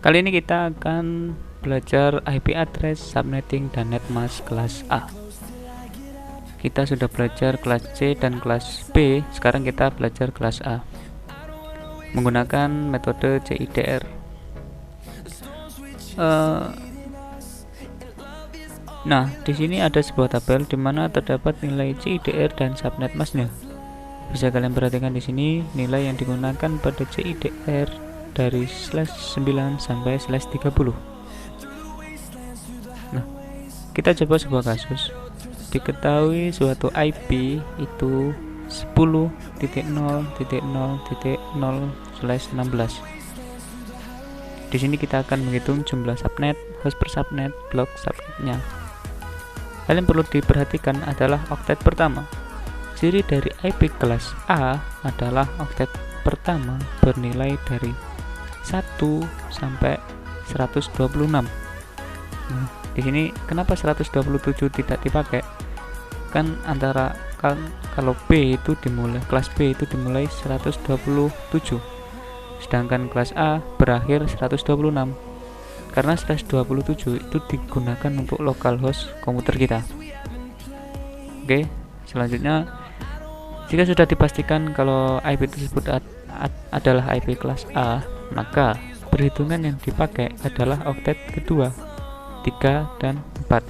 Kali ini kita akan belajar IP address, subnetting, dan netmask kelas A. Kita sudah belajar kelas C dan kelas B, sekarang kita belajar kelas A menggunakan metode CIDR. Nah, di sini ada sebuah tabel di mana terdapat nilai CIDR dan subnetmasknya. Bisa kalian perhatikan di sini nilai yang digunakan pada CIDR dari /9 sampai /30. Nah, kita coba sebuah kasus. Diketahui suatu IP itu 10.0.0.0/16. Di sini kita akan menghitung jumlah subnet, host per subnet, blok subnetnya. Hal yang perlu diperhatikan adalah oktet pertama. Ciri dari IP kelas A adalah oktet pertama bernilai dari 1 sampai 126. Nah, di sini kenapa 127 tidak dipakai? Kan kalau B itu dimulai, kelas B itu dimulai 127, sedangkan kelas A berakhir 126. Karena 127 itu digunakan untuk localhost komputer kita. Oke, selanjutnya, jika sudah dipastikan kalau IP tersebut adalah IP kelas A, maka perhitungan yang dipakai adalah oktet kedua, 3 dan 4.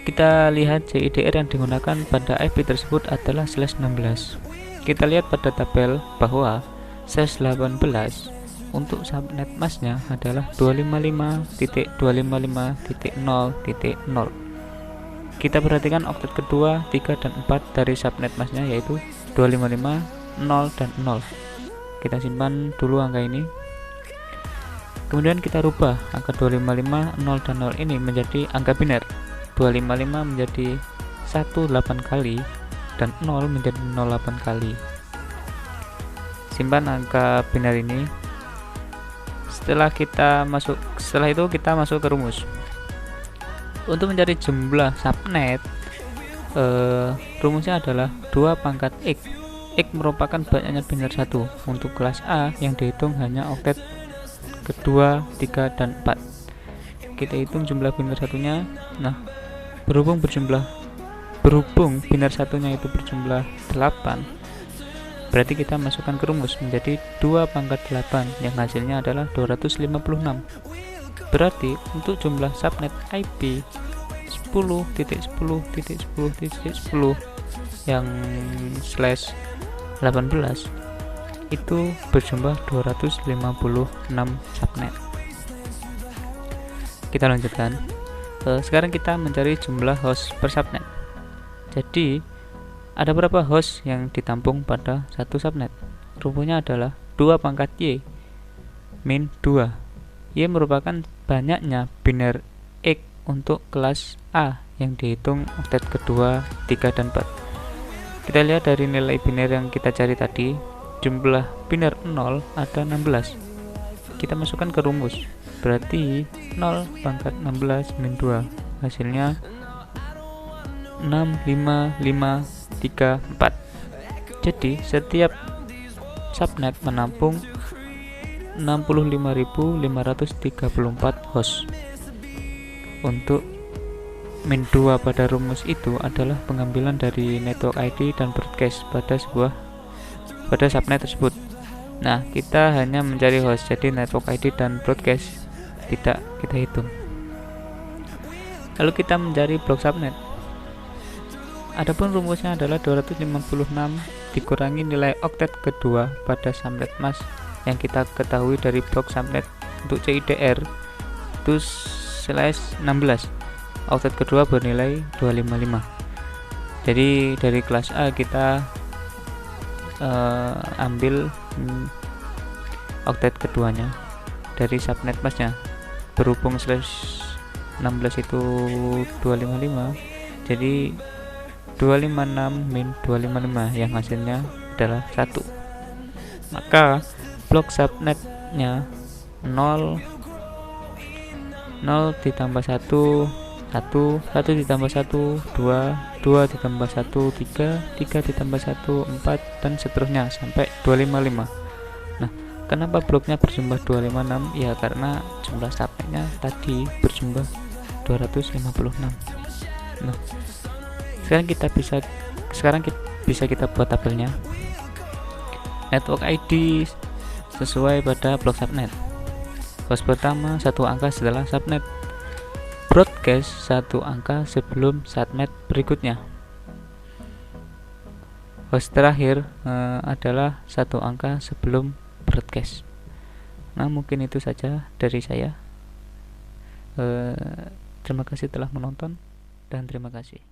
Kita lihat CIDR yang digunakan pada IP tersebut adalah /16. Kita lihat pada tabel bahwa /18 untuk subnet masknya adalah 255.255.0.0. Kita perhatikan oktet kedua, 3 dan 4 dari subnet masknya yaitu 255, 0 dan 0. Kita simpan dulu angka ini. Kemudian kita rubah angka 255, 0 dan 0 ini menjadi angka biner. 255 menjadi 18 kali dan 0 menjadi 08 kali. Simpan angka biner ini. Setelah itu kita masuk ke rumus. Untuk mencari jumlah subnet, rumusnya adalah 2 pangkat X. X merupakan banyaknya biner 1. Untuk kelas A yang dihitung hanya oktet kedua, 3 dan 4. Kita hitung jumlah biner satunya. Nah, berhubung biner satunya itu berjumlah 8, berarti kita masukkan ke rumus menjadi 2 pangkat 8 yang hasilnya adalah 256. Berarti untuk jumlah subnet IP 10.10.10.10 yang /18 itu berjumlah 256 subnet. Kita lanjutkan. Sekarang kita mencari jumlah host per subnet. Jadi ada berapa host yang ditampung pada satu subnet? Rumusnya adalah 2 pangkat Y min 2. Y merupakan banyaknya biner X untuk kelas A yang dihitung oktet kedua, 3 dan 4. Kita lihat dari nilai biner yang kita cari tadi, jumlah biner 0 ada 16. Kita masukkan ke rumus, berarti 0 pangkat 16 min 2, hasilnya 65534. Jadi setiap subnet menampung 65.534 host. Untuk min 2 pada rumus itu adalah pengambilan dari network ID dan broadcast pada subnet tersebut. Nah, kita hanya mencari host, jadi network ID dan broadcast tidak kita hitung. Lalu kita mencari blok subnet. Adapun rumusnya adalah 256 dikurangi nilai oktet kedua pada subnet mask yang kita ketahui dari blok subnet untuk CIDR itu /16. Oktet kedua bernilai 255. Jadi dari kelas A kita ambil oktet keduanya dari subnet masknya. Berhubung /16 itu 255, jadi 256 min 255 yang hasilnya adalah 1. Maka blok subnetnya 0 ditambah 1, 1 ditambah 1, 2 ditambah 1, 3 ditambah 1, 4 dan seterusnya sampai 255. Nah, Kenapa bloknya berjumlah 256? Ya karena jumlah subnetnya tadi berjumlah 256. Nah, sekarang bisa kita buat tabelnya. Network ID sesuai pada blok subnet. Host pertama 1 angka setelah subnet. Broadcast 1 angka sebelum subnet berikutnya. Host terakhir adalah 1 angka sebelum broadcast. Nah, mungkin itu saja dari saya. Terima kasih telah menonton dan terima kasih.